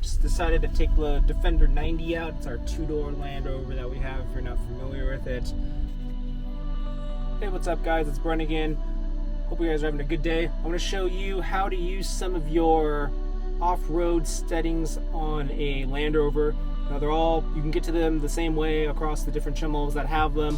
Just decided to take the Defender 90 out. It's our two-door Land Rover that we have if you're not familiar with it. Hey, what's up guys? It's Brent again. Hope you guys are having a good day. I'm going to show you how to use some of your off-road settings on a Land Rover. Now they're all, you can get to them the same way across the different trim levels that have them.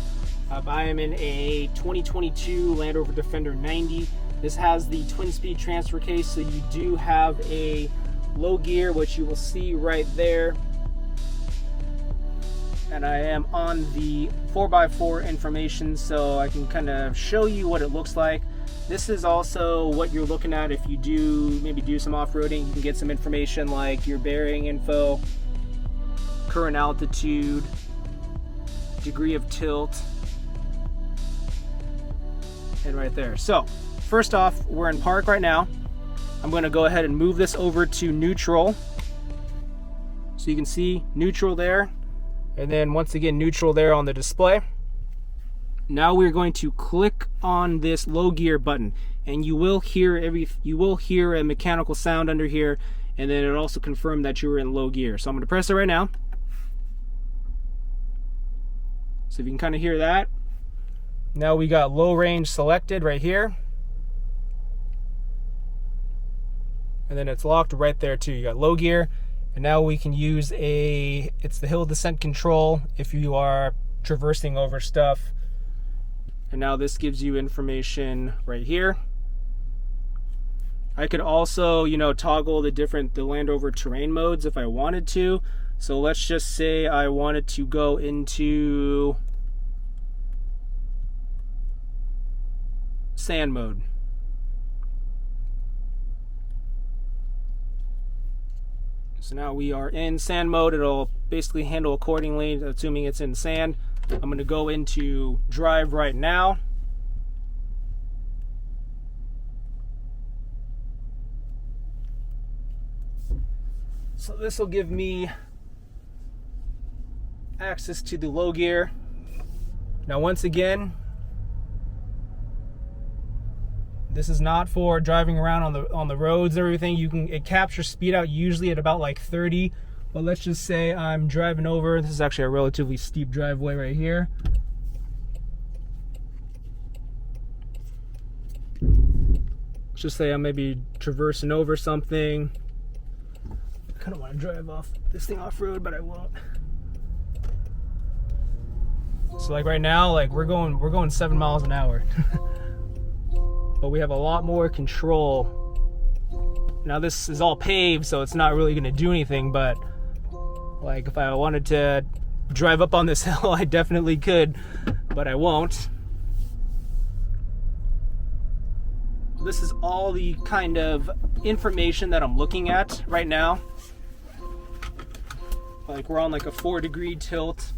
I am in a 2022 Land Rover Defender 90. This has the twin-speed transfer case, so you do have a low gear, which you will see right there. And I am on the 4x4 information, so I can kind of show you what it looks like. This is also what you're looking at if you do maybe do some off-roading. You can get some information like your bearing info, current altitude, degree of tilt, and right there. So first off, we're in park right now. I'm going to go ahead and move this over to neutral. So you can see neutral there. And then once again, neutral there on the display. Now we're going to click on this low gear button. And you will hear a mechanical sound under here. And then it'll also confirm that you're in low gear. So I'm going to press it right now. So if you can kind of hear that. Now we got low range selected right here. And then it's locked right there too. You got low gear, and now we can use it's the hill descent control if you are traversing over stuff. And now this gives you information right here. I could also, toggle the Land Rover Terrain Modes if I wanted to. So let's just say I wanted to go into sand mode. So now we are in sand mode. It'll basically handle accordingly, assuming it's in sand. I'm going to go into drive right now. So this will give me access to the low gear. Now once again, this is not for driving around on the roads and everything. It captures speed out usually at about like 30, but let's just say I'm driving over. This is actually a relatively steep driveway right here. Let's just say I'm maybe traversing over something. I kind of want to drive this thing off road, but I won't. So like right now, like we're going 7 miles an hour. But we have a lot more control. Now this is all paved, so it's not really going to do anything, but like if I wanted to drive up on this hill, I definitely could, but I won't. This is all the kind of information that I'm looking at right now. Like we're on like a 4-degree tilt.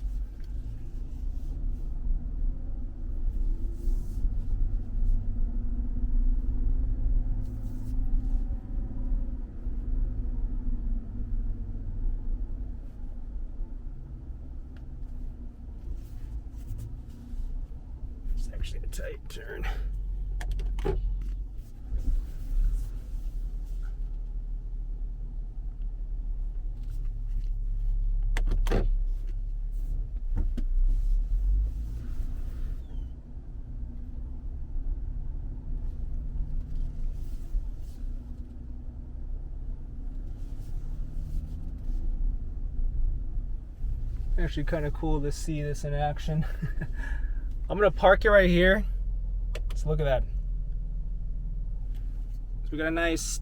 Actually a tight turn. Actually kind of cool to see this in action. I'm gonna park it right here. So look at that. So we got a nice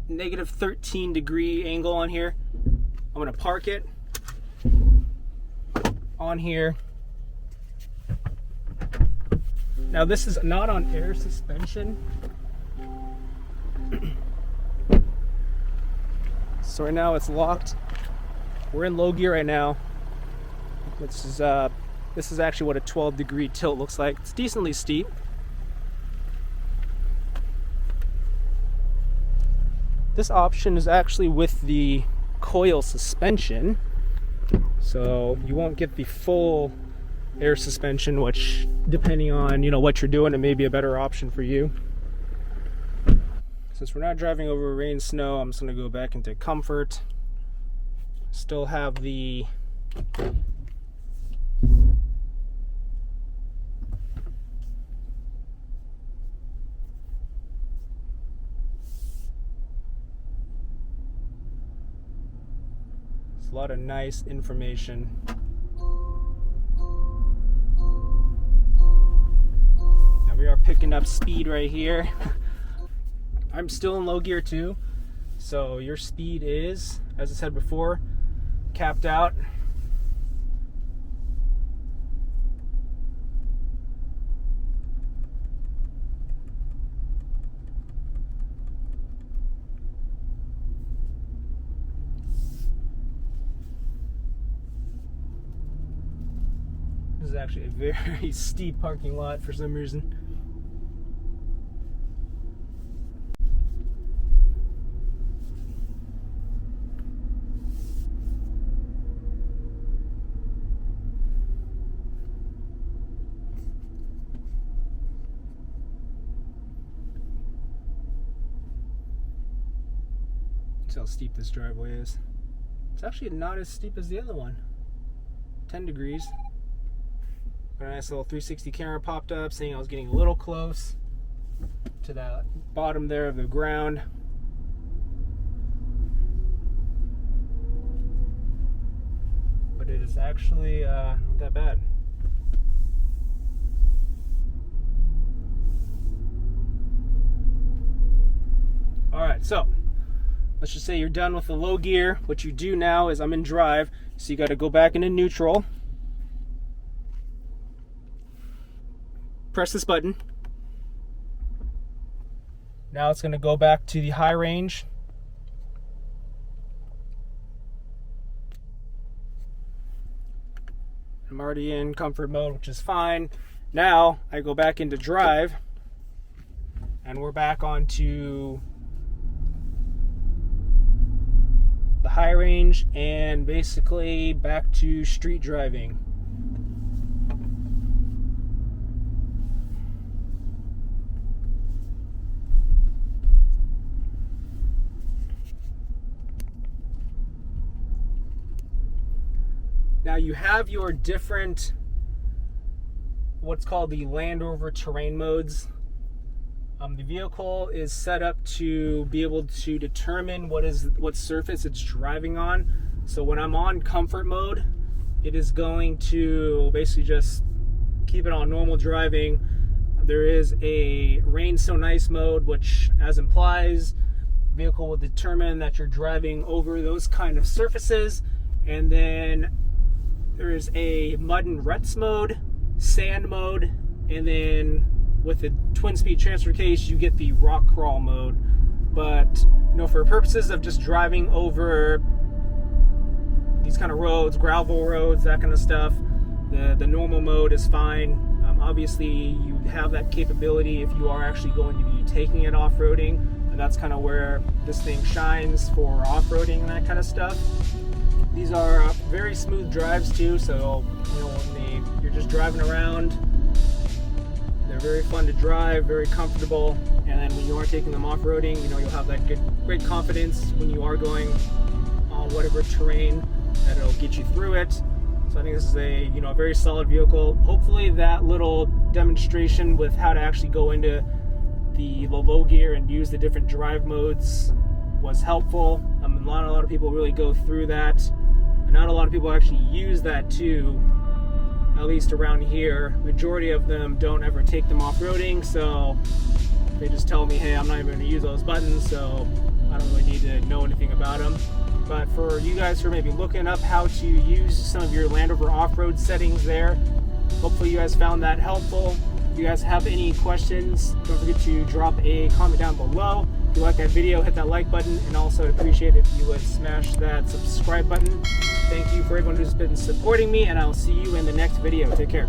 negative 13-degree angle on here. I'm gonna park it on here. Now this is not on air suspension. So right now it's locked. We're in low gear right now. This is actually what a 12-degree tilt looks like. It's decently steep. This option is actually with the coil suspension, so you won't get the full air suspension, which depending on what you're doing, it may be a better option for you. Since we're not driving over rain, snow, I'm just going to go back into comfort. Still have the a lot of nice information. Now we are picking up speed right here. I'm still in low gear too, so your speed is, as I said before, capped out. This is actually a very steep parking lot for some reason. See how steep this driveway is. It's actually not as steep as the other one. 10 degrees. Got a nice little 360 camera popped up saying I was getting a little close to that bottom there of the ground. But it is actually not that bad. Alright, so let's just say you're done with the low gear. What you do now is I'm in drive, so you got to go back into neutral. Press this button. Now it's going to go back to the high range. I'm already in comfort mode, which is fine. Now I go back into drive, and we're back onto the high range and basically back to street driving. Now you have your different, what's called the Land Rover Terrain Modes. The vehicle is set up to be able to determine what surface it's driving on. So when I'm on comfort mode, it is going to basically just keep it on normal driving. There is a rain so nice mode, which, as implies, the vehicle will determine that you're driving over those kind of surfaces. And then there is a mud and ruts mode, sand mode, and then with the twin speed transfer case you get the rock crawl mode. But for purposes of just driving over these kind of roads, gravel roads, that kind of stuff, the normal mode is fine. Obviously you have that capability if you are actually going to be taking it off-roading, and that's kind of where this thing shines for off-roading and that kind of stuff. These are very smooth drives too, so when you're just driving around, they're very fun to drive, very comfortable. And then when you are taking them off-roading, you'll have that great confidence when you are going on whatever terrain that it'll get you through it. So I think this is a very solid vehicle. Hopefully that little demonstration with how to actually go into the low gear and use the different drive modes was helpful. Not a lot of people really go through that, and not a lot of people actually use that too. At least around here, majority of them don't ever take them off-roading, so they just tell me, hey, I'm not even going to use those buttons, so I don't really need to know anything about them. But for you guys who are maybe looking up how to use some of your Land Rover off-road settings there, hopefully you guys found that helpful. If you guys have any questions, don't forget to drop a comment down below. If you like that video, hit that like button, and also I'd appreciate it if you would smash that subscribe button. Thank you for everyone who's been supporting me, and I'll see you in the next video. Take care.